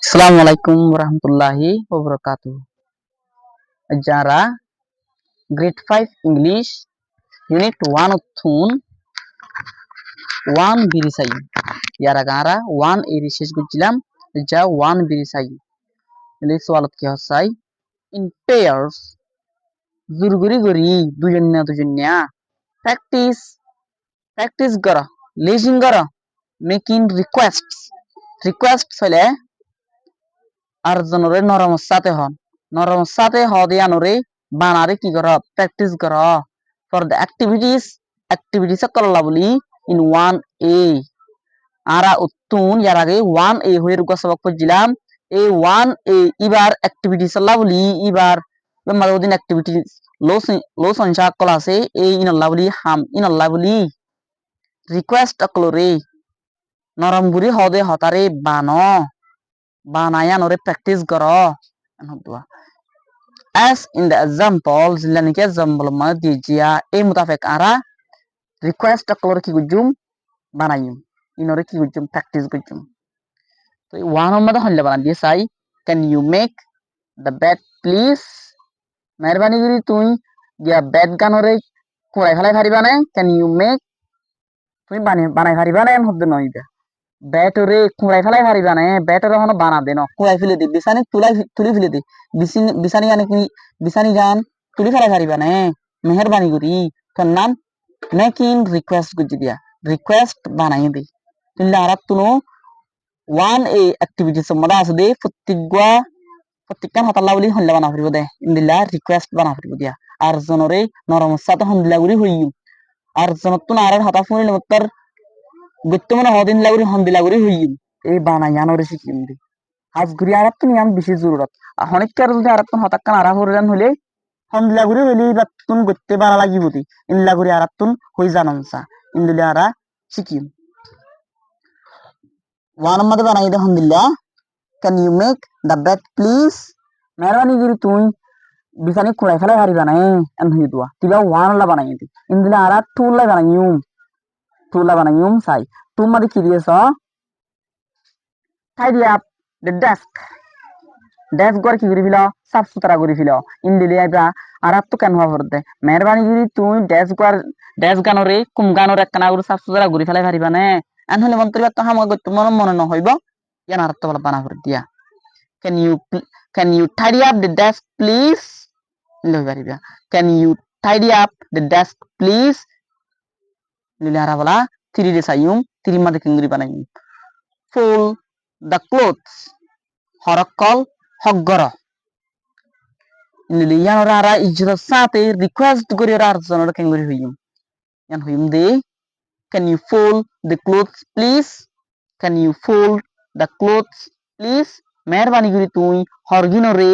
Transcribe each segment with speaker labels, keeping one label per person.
Speaker 1: Assalamualaikum warahmatullahi wabarakatuh. Jara Grade 5 English Unit 1 Thun 1 Birisai. Yara gara 1 eri শেষ করছিলাম যা 1 Birisai. এলি সওয়ালত কি হসাই in pairs জুরগুরি গরি দুজন না practice করা listening করা making requests হলে আর জনরে নরম সাথে হদে আনরে বানারে কি কর প্র্যাকটিস কর ফর দ্য activities কল্লা বলি in 1a আরা উত্তুন ইয়ার আগে 1a হয়ে রুকা সবক পড়ছিলাম এই 1a এবার activities আল্লাহ বলি এবার মাদুদিন activities লো সংখ্যা কল আছে এই ইনাল্লাহ বলি হাম ইনাল্লাহ বলি রিকোয়েস্ট আকলরে নরম গুরি হদে হতারে বানায়া নরে প্র্যাকটিস কর as in the example zilani ke example ma dijia e mutafek ara request aklor ki gujum banayum inore ki gujum practice gujum to one mada honle banan dia sai can you make the bed please meherbani guri tui dia bed ganore kurai phalai paribane can you make tui banai paribane hobde noida ব্যাটরে কুড়াই ফেলাই পারিবা না ব্যাটরে হনো বানা দে ন কুড়াই ফেলে দি বিছানি তুলি ফেলে দি বিছানি আনে কি বিছানি গান তুলি ফেলাই পারিবা না মেহেরবানি করি তোর নাম মেকিং রিকোয়েস্ট গুজি দিয়া রিকোয়েস্ট বানাই দি তুইলা আরাত তুনো 1a অ্যাক্টিভিটিস মডা আছে দে প্রত্যেকটা হাতাল্লা বলি হল্লা বানা ফিরব দে ইন্দিলা রিকোয়েস্ট বানা ফিরব দিয়া আর জনরে নরম সাথে হন্দিলা গুরি হইয়ু আর জনতুন আর হাতা ফুনিল মত্তর বর্তমানে হদিন লাগুরি হন্দিলা গুরি হইম এই বানাইয়ান ওরে শিখিম দি আজ গুরি আরাতুন ইয়ান বেশি জরুরত হনিকার যদি আরাতুন হতাক্কান আরা হরিরান হলে হন্দিলা গুরি হইলে বাতুন গত্তে বানা লাগিব দি ইনলা গুরি আরাতুন হই জানমসা ইনদিলে আরা শিখিম ওয়ান মধ্যে বানাই দে হন্দিলা can you make the bed please মেহরবানি গুরি তুই বিছানি কুড়াই ফেলাই হারিবা না এন হই দুয়া তিবা ওয়ান লা বানাই দি ইনদিলে আরা টুল লা বানাইম tulah banayum sai tuma di kiri so tidy up the desk gor ki guri filo saf sutara guri filo indile aba arat to kan hwa horde meherbani guri tuই desk ganore kum ganore kana guri saf sutara guri fele pariba ne an hole mantri to ham gotto mone no hoibo yan arat to bana hor dia can you tidy up the desk please lo pariba can you tidy up the desk please Lili Arabala, tiri desayum, tiri made kenguri banayum. Fold the clothes. Horakol, hoggoro. Lili yanora ijra sate request gori arzonor kenguri huyum. Yan huyum de. Can you fold the clothes, please? Can you fold the clothes, please? Meherbani guri tui horginore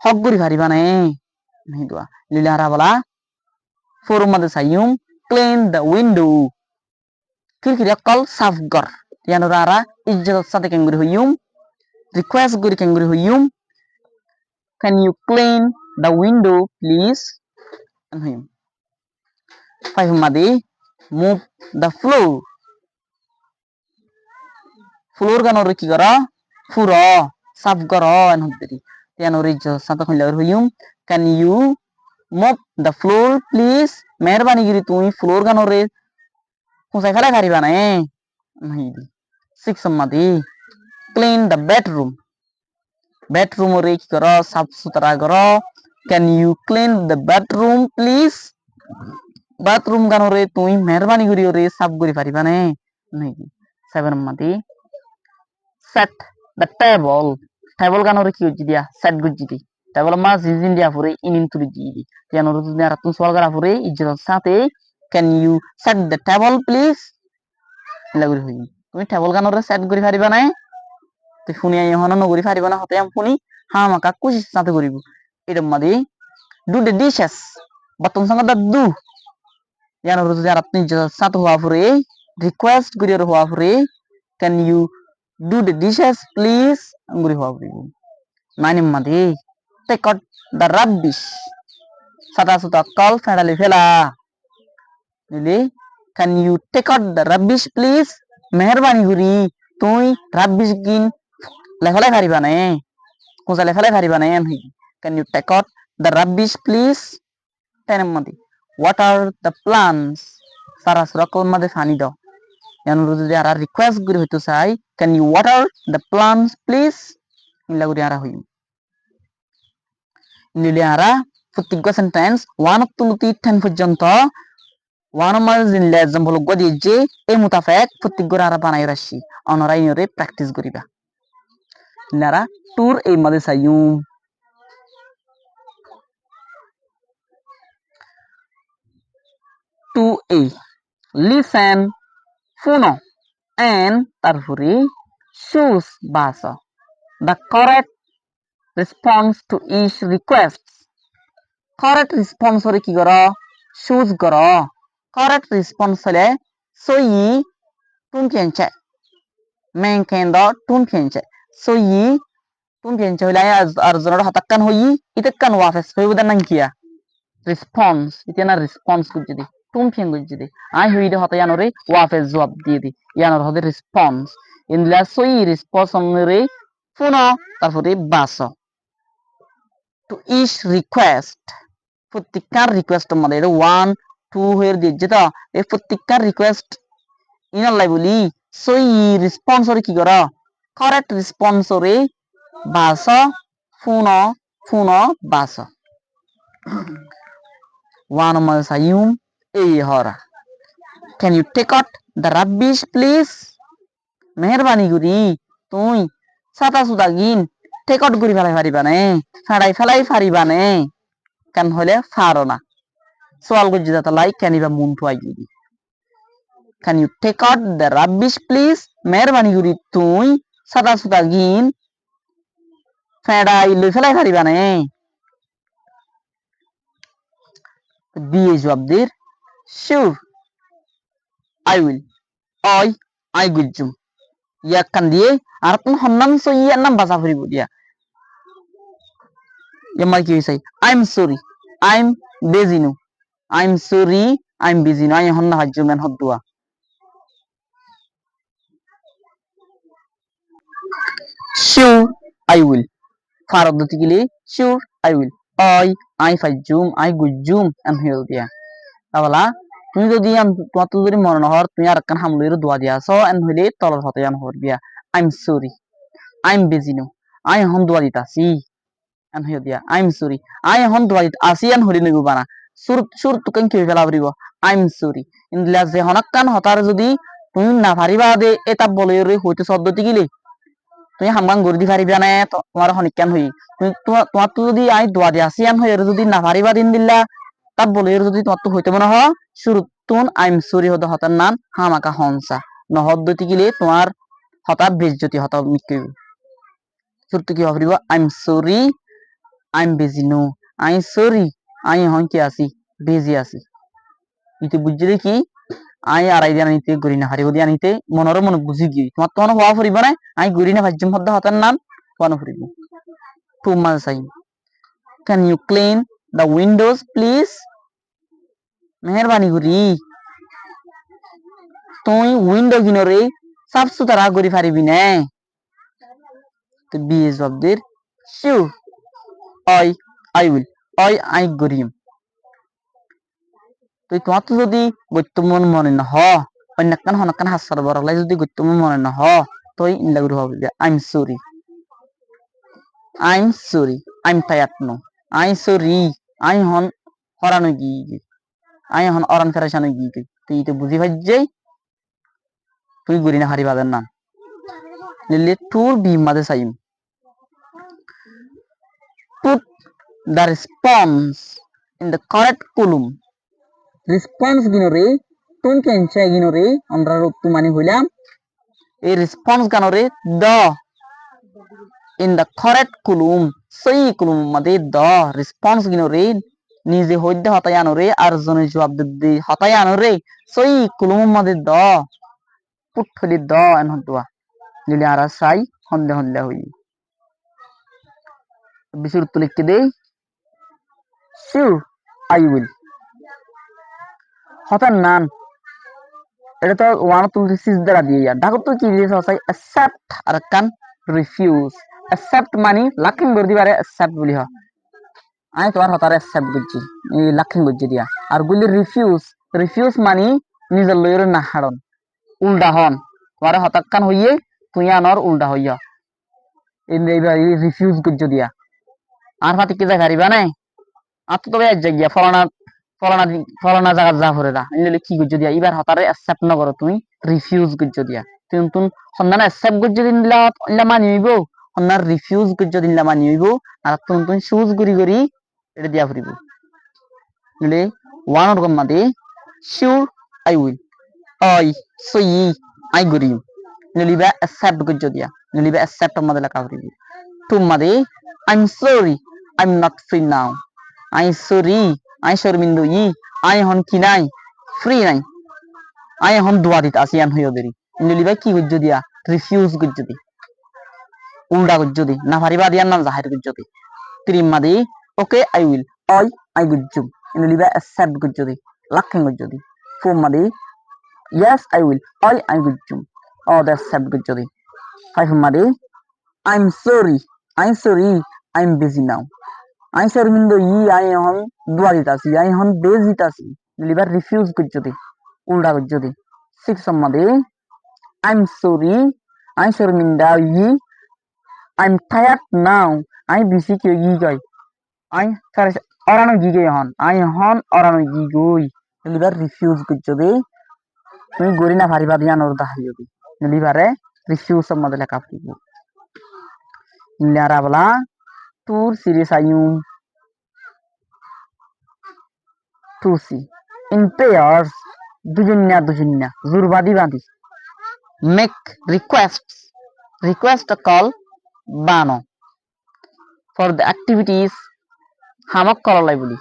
Speaker 1: hoggori bhari banay. Nahi dua. Lili Arabala, forum made sayum. Clean the window. Kiri kol saf gor. Yan rara ijjat sate kenguri huyum. Request guri kenguri huyum. Can you clean the window, please? An huyum. Five madi move the floor. Floor ganor ki gora furo saf goro an hudiri. Yan ijjat sate kenguri huyum. Can you move the floor, please? Meherbani giri tui floor ganore kusai fele pariba na nahi di six madi clean the bedroom ore ki karo saf sutara karo can you clean the bedroom please bathroom ganore tui meherbani guri ore saf guri pariba na nahi di seven madi set the table ganore ki uji dia set guji di table ma zizin dia pure inin turi di janor tu dia ratun soal gara pure ijjat sate can you set the table please লাগরি হই তুমি table গানরে set করি পারিবা না তুই ফোনি I হন নগরি পারিবা না হতে আম ফোনি হা মাকা কোশিশ সাথে করিব এর মধ্যে ডু দ্য ডিশেস বাতন সঙ্গ দু ইয়ান রুজ যারা আপনি সাথে হওয়া পরে রিকোয়েস্ট করি হওয়া পরে can you do the dishes please আঙ্গুরি হওয়া পরে মানে মধ্যে টেক আউট দ্য রাবিশ সাদা সুতা কল ফেডালি ফেলা নিলে can you take out the rubbish please meherbani guri tui rubbish gin লেফালে পারিবানে কোজা লেফালে পারিবানে can you take out the rubbish please tenem madi what are the plants sara surakol made pani daw yan যদি ara request guri হইতো চাই can you water the plants please ইলা guri ara হইম নিলে ara প্রত্যেক sentence one তুলতি 10 পর্যন্ত one মাল জিনলে example গদি যে এই মুতাফাক প্রত্যেক গরা ara বানাই রাখছি অনরাই নরে প্র্যাকটিস করিবা নারা ট্যুর এই মাদে সাইয়ুম 2a listen শুনো and তারপরে choose বাসা the correct response to each request correct response হরে কি করো choose করো correct response হলে সই তুমি পেনছে মেন কেন্দ তুমি পেনছে সই তুমি পেনছে হলে আর জনের হাতাক্কান হই ইতেক্কান ওয়াফেস হইবদা নাঙ্কিয়া response itena response gujidi tumphien gujidi ai huide hota yanore wafe jawab দিয়ে দি ইয়ানোর হতে response ইনলা সই response onre পুনো তারপরে বাসো to each request প্রত্যেকটার রিকোয়েস্ট আমাদের 1 2 হয়ে দিচ্ছে তো এই প্রত্যেকটার রিকোয়েস্ট ইনালাই বলি সই রেসপন্স ওরে কি করা কারেক্ট রেসপন্স ওরে বাসো পুনো পুনো বাসো One mal sayum এই হরা can you take out the rubbish please মেহরবানি করি তুই সাতা সুদা গিন টেক আউট করি ফেলাই পারিবানে ফেলাই পারিবানে কেন হলে ফারো না সোয়াল গুজি দাতা লাই ক্যানিবা মুন টুয়াই গিরি can you take out the rubbish please মেহরবানি করি তুই সাতা সুদা গিন ফেড়াই লই ফেলাই পারিবানে বিয়ে জবাবদের sure I will I gujum ya kan দিয়ে আর কোন হন্নাম সো ইয়ার নাম বাসা ফুরিব দিয়া ইয়ামাই কি হইছাই I'm sorry I'm busy no I'm sorry I'm busy no আই হন্না হাজ্জু মেন হদ্দুয়া sure I will ফারদ দিকিলে sure I will I ফাজ্জুম I gujum am হিল দিয়া তাহলে তুমি যদি তোমার তো যদি মনে নহর তুমি আর কান হামলুইর দোয়া দিয়াছো এন হইলে তলর হতে জান হর বিয়া I'm sorry I'm busy no I হন দোয়া দিতাছি এন হইল দিয়া I'm sorry I হন দোয়া দিত আসি এন হইলে নইব বানা সুর তুকান কি ফেলা পারিব I'm sorry ইনলা যে হনাক্কান হতার যদি তুমি না পারিবা দে এটা বলে রে হইতে শব্দটি গিলে তুমি হামগান গরি দি পারিবা না তোমার হনিকান হই তুমি তোমার তো যদি আই দোয়া দিয়াছি এন হইরে যদি না পারিবা দিন দিলা তা বলে যদি তোমার তো হইতে মনে হ শুরুতুন আইম সরি হতে হতার নাম হামাকা হনসা নহদ্দতি গিলে তোমার হতা বেজ্জতি হতা মিকইব শুরুতু কি হবরিব I'm sorry I'm busy no I sorry আই হন কি আছি বিজি আছি ইতি বুঝলে কি আই আড়াই দিন আনিতে গরি না হারিব দি আনিতে মনর মন বুঝি গিয়ে তোমার তো হওয়া ফুরিব না আই গরি না ভাজ্যম হদ্দা হতার নাম কোন ফুরিব টু মাল সাইন can you clean the windows please মেহরবানি করি তুই উইন্ডো গিনরে সাফ সুতরা করি পারিবি না তো বিয়ে জবাবদের শিউ আই উইল আই করিম তুই তোমার তো যদি গত্যমন মনে না হ অন্যকান হনকান হাসার বরলাই যদি গত্যমন মনে না হ তুই ইনলা করি হবে I am sorry I am tired no I sorry আই হন হরানো গিয়ে আই হন অরান ফেরাসানো গিয়ে তুই তো বুঝি ভাজ্যাই তুই গরি না হারিবাদের নাম নিলে টুর বি মাদে Saim put the response in the correct column response ginore তুম কেনছে গিনরে আমরা রত্তু মানে হইলাম এই response গানরে the in the correct column সই column মাদে the response ginore নিজে হইতে হতায়ানরে আর জনে জবাব দি হতায়ানরে সই column মাদে the put হলি the এন হদুয়া নিলে আর সাই হন্দে হন্দে হই বিশুর তো লিখতে দেই শিউ আই উইল হতার নাম এটা তো ওয়ান তুলতে সিজ দ্বারা দিয়ে যা ডাকর তো কি দিয়েছে হসাই অ্যাকসেপ্ট আর কান রিফিউজ অ্যাকসেপ্ট মানে লাখিং করে দিবারে অ্যাকসেপ্ট বলি হ আই তোমার হতারে অ্যাকসেপ্ট করছি এই লাখিং করছি দিয়া আর গুলি রিফিউজ রিফিউজ মানে নিজের লইরে না হারন উল্টা হন তোমারে হতাক্কান হইয়ে তুই আনর উল্টা হইয়া এইবার রিফিউজ করছি দিয়া আর হাতে কি দেখা হারিবা নাই আর তো তবে এক জায়গা ফলানা ফলানা ফলানা জায়গা যা ভরে দা নিলে কি করছো দিয়া এবার হতারে অ্যাকসেপ্ট না করো তুমি রিফিউজ করছো দিয়া তুমি তুন সন্ধান অ্যাকসেপ্ট করছো দিনলা ইলা মানি হইব সন্ধান রিফিউজ করছো দিনলা মানি হইব আর তুন তুন চুজ করি করি এটা দিয়া ফুরিব নিলে ওয়ান রকম মাদে শিওর আই উইল আই সই আই করি নিলিবা অ্যাকসেপ্ট করছো দিয়া নিলিবা অ্যাকসেপ্ট আমাদের লেখা ফুরিব টু মাদে I am sorry I am not free now আই সরি আই শর্মিন্দু আই হন কি নাই ফ্রি নাই আই হন দোয়া দিত আসিয়ান হইও দেরি নিলিবা কি করছো দিয়া রিফিউজ করছো দি উল্টা করছো দি না পারিবা দিয়ার নাম জাহির করছো দি ক্রিম মাদি ওকে আই উইল আই করছো নিলিবা অ্যাকসেপ্ট করছো দি লাখিং করছো দি ফোম মাদি yes I will আই করছো দ্য অ্যাকসেপ্ট করছো দি ফাইভ মাদি I'm sorry I'm busy now আই শর্মিন্দু আই হন দোয়া দিতাছি আই হন বেজ দিতাছি লিভার রিফিউজ করছো দি উল্টা করছো দি সিক্স সম্মাদে আই এম সরি আই শর্মিন্দা আই এম টায়ার্ড নাও আই বেশি কি কই আই অরানো গে হন আই হন অরানো গই লিভার রিফিউজ করছো দি তুমি গরি না পারিবা দিয়া নর দাহাইও দি লিভারে রিফিউজ সম্মাদে লেখা পড়িব নিলারা বলা তোর সিরিয়াস আইউম to see in pairs দুজন্যা জুরবাদি বাদি make request a call Bano for the activities হামক করলাই বলি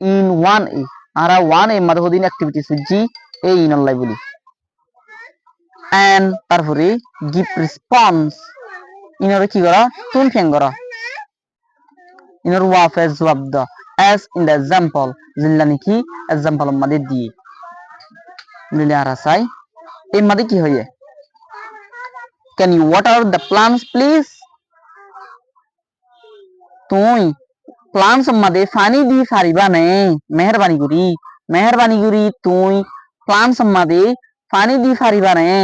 Speaker 1: in 1a আরা 1a মাদে হদিন activities জি এই ইনলাই বলি and তারপরে give response ইনরে কি করা তুন ফেং করা ইনর ওয়াফে জবাব দাও as in the example জিল্লা নাকি example মাদে দিয়ে নিলে আর আসাই এই মাদে কি হইয়ে can you water the plants please তুই প্লান্টস মাদে পানি দি ফারিবা নে মেহেরবানি করি তুই প্লান্টস মাদে পানি দি ফারিবা নে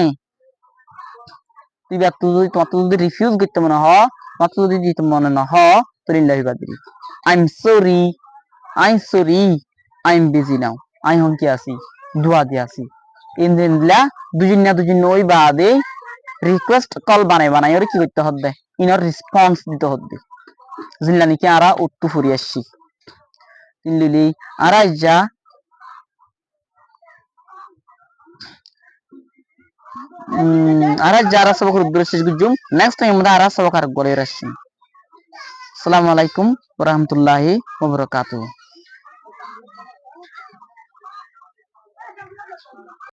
Speaker 1: তুই বা তুই তোমার যদি রিফিউজ করতে মনে হ তোমার যদি দিতে মনে না হ তো লিল্লাহি বাদিরি I am sorry I am busy now আই হন কি আছি দোয়া দি আছি ইনদিনলা দুজন ওই বাদে রিকোয়েস্ট কল বানাই ওর কি করতে হবে ইনর রেসপন্স দিতে হবে জিল্লা নাকি আরা উত্তু ফুরি আসছি লিলি আরা যা আরা যারা সবক উদ্দেশ্য গুজুম নেক্সট টাইম আমরা আরা সবক আর বলে আসছি আসসালামু আলাইকুম ওয়া রাহমাতুল্লাহি ওয়া বারাকাতুহু